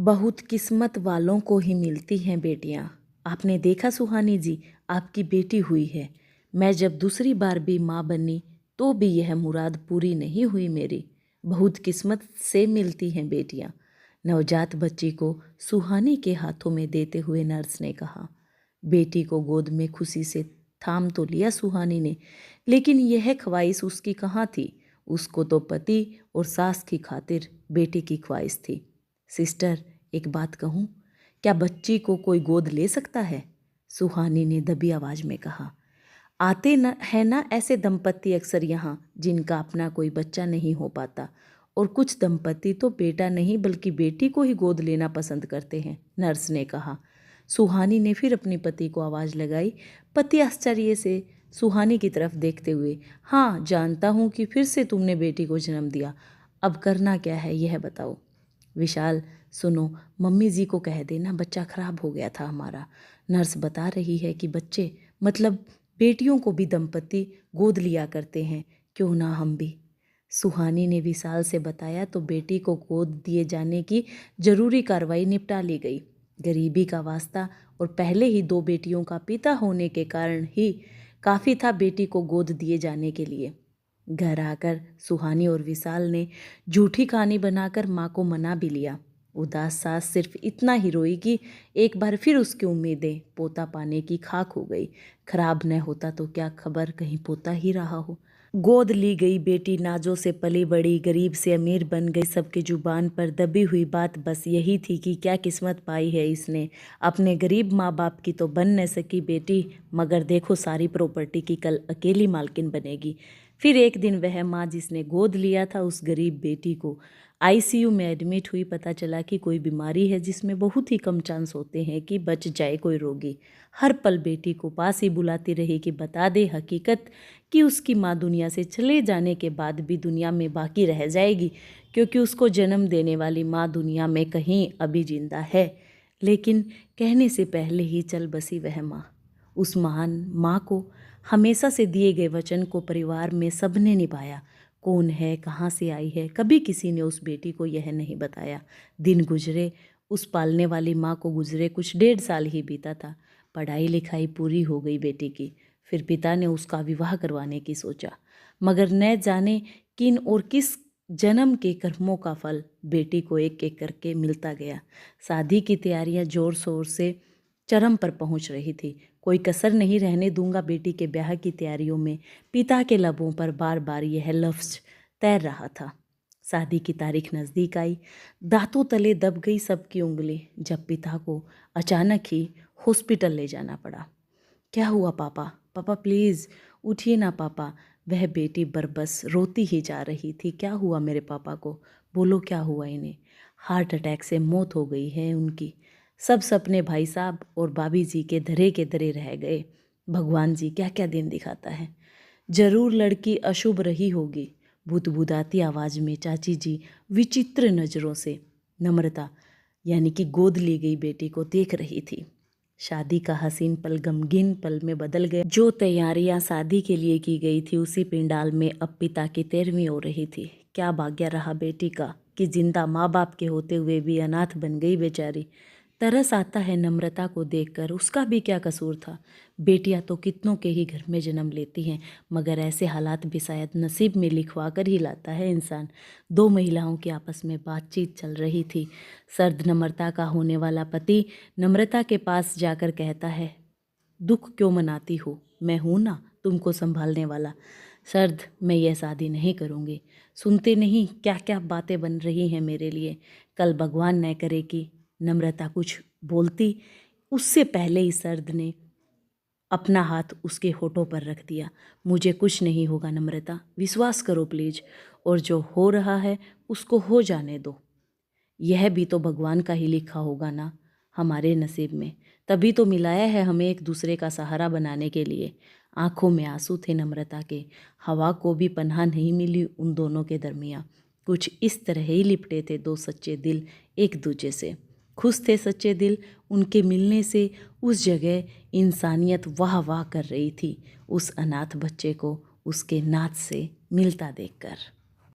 बहुत किस्मत वालों को ही मिलती हैं बेटियां। आपने देखा सुहानी जी, आपकी बेटी हुई है। मैं जब दूसरी बार भी माँ बनी तो भी यह मुराद पूरी नहीं हुई मेरी। बहुत किस्मत से मिलती हैं बेटियां। नवजात बच्ची को सुहानी के हाथों में देते हुए नर्स ने कहा। बेटी को गोद में खुशी से थाम तो लिया सुहानी ने, लेकिन यह ख्वाहिश उसकी कहाँ थी। उसको तो पति और सास की खातिर बेटी की ख्वाहिश थी। सिस्टर, एक बात कहूँ, क्या बच्ची को कोई गोद ले सकता है? सुहानी ने दबी आवाज में कहा। आते न है ना ऐसे दंपत्ति अक्सर यहाँ जिनका अपना कोई बच्चा नहीं हो पाता, और कुछ दंपत्ति तो बेटा नहीं बल्कि बेटी को ही गोद लेना पसंद करते हैं, नर्स ने कहा। सुहानी ने फिर अपने पति को आवाज़ लगाई। पति आश्चर्य से सुहानी की तरफ देखते हुए, हाँ जानता हूँ कि फिर से तुमने बेटी को जन्म दिया। अब करना क्या है यह बताओ। विशाल, सुनो, मम्मी जी को कह देना बच्चा खराब हो गया था हमारा। नर्स बता रही है कि बच्चे मतलब बेटियों को भी दंपति गोद लिया करते हैं, क्यों ना हम भी। सुहानी ने विशाल से बताया तो बेटी को गोद दिए जाने की जरूरी कार्रवाई निपटा ली गई। गरीबी का वास्ता और पहले ही 2 बेटियों का पिता होने के कारण ही काफ़ी था बेटी को गोद दिए जाने के लिए। घर आकर सुहानी और विशाल ने झूठी कहानी बनाकर माँ को मना भी लिया। उदास सास सिर्फ इतना ही रोई कि एक बार फिर उसकी उम्मीदें पोता पाने की खाक हो गई। खराब न होता तो क्या खबर, कहीं पोता ही रहा हो। गोद ली गई बेटी नाजों से पली बड़ी, गरीब से अमीर बन गई। सबके जुबान पर दबी हुई बात बस यही थी कि क्या किस्मत पाई है इसने। अपने गरीब माँ बाप की तो बन न सकी बेटी, मगर देखो सारी प्रॉपर्टी की कल अकेली मालकिन बनेगी। फिर एक दिन वह माँ जिसने गोद लिया था उस गरीब बेटी को आईसीयू में एडमिट हुई। पता चला कि कोई बीमारी है जिसमें बहुत ही कम चांस होते हैं कि बच जाए कोई रोगी। हर पल बेटी को पास ही बुलाती रही कि बता दे हकीकत कि उसकी माँ दुनिया से चले जाने के बाद भी दुनिया में बाकी रह जाएगी, क्योंकि उसको जन्म देने वाली माँ दुनिया में कहीं अभी जिंदा है। लेकिन कहने से पहले ही चल बसी वह माँ। उस महान माँ को हमेशा से दिए गए वचन को परिवार में सबने निभाया। कौन है, कहाँ से आई है, कभी किसी ने उस बेटी को यह नहीं बताया। दिन गुजरे, उस पालने वाली माँ को गुजरे कुछ 1.5 साल ही बीता था। पढ़ाई लिखाई पूरी हो गई बेटी की। फिर पिता ने उसका विवाह करवाने की सोचा, मगर न जाने किन और किस जन्म के कर्मों का फल बेटी को एक एक करके मिलता गया। शादी की तैयारियां जोर शोर से चरम पर पहुंच रही थी। कोई कसर नहीं रहने दूंगा बेटी के ब्याह की तैयारियों में पिता के लबों पर बार बार यह लफ्ज तैर रहा था। शादी की तारीख नज़दीक आई। दांतों तले दब गई सबकी उंगली जब पिता को अचानक ही हॉस्पिटल ले जाना पड़ा। क्या हुआ पापा? पापा प्लीज़ उठिए ना पापा। वह बेटी बरबस रोती ही जा रही थी। क्या हुआ मेरे पापा को? बोलो क्या हुआ इन्हें? हार्ट अटैक से मौत हो गई है उनकी। सब सपने भाई साहब और भाभी जी के धरे के धरे रह गए। भगवान जी क्या क्या दिन दिखाता है। जरूर लड़की अशुभ रही होगी। बुदबुदाती आवाज़ में चाची जी विचित्र नज़रों से नम्रता यानी कि गोद ली गई बेटी को देख रही थी। शादी का हसीन पल गमगीन पल में बदल गया। जो तैयारियां शादी के लिए की गई थी उसी पंडाल में अब पिता की 13वीं हो रही थी। क्या भाग्य रहा बेटी का कि जिंदा माँ बाप के होते हुए भी अनाथ बन गई बेचारी। तरस आता है नम्रता को देखकर, उसका भी क्या कसूर था। बेटियां तो कितनों के ही घर में जन्म लेती हैं, मगर ऐसे हालात भी शायद नसीब में लिखवा कर ही लाता है इंसान। 2 महिलाओं की आपस में बातचीत चल रही थी। सर्द नम्रता का होने वाला पति नम्रता के पास जाकर कहता है, दुख क्यों मनाती हो, मैं हूँ ना तुमको संभालने वाला। सर्द, मैं यह शादी नहीं करूँगी। सुनते नहीं क्या क्या बातें बन रही हैं मेरे लिए। कल भगवान न करे कि नम्रता कुछ बोलती, उससे पहले ही सर्द ने अपना हाथ उसके होठों पर रख दिया। मुझे कुछ नहीं होगा नम्रता, विश्वास करो प्लीज, और जो हो रहा है उसको हो जाने दो। यह भी तो भगवान का ही लिखा होगा ना हमारे नसीब में, तभी तो मिलाया है हमें एक दूसरे का सहारा बनाने के लिए। आंखों में आंसू थे नम्रता के। हवा को भी पनाह नहीं मिली उन दोनों के दरमियाँ। कुछ इस तरह ही लिपटे थे 2 सच्चे दिल एक दूजे से। खुश थे सच्चे दिल उनके मिलने से। उस जगह इंसानियत वाह वाह कर रही थी उस अनाथ बच्चे को उसके नाथ से मिलता देखकर।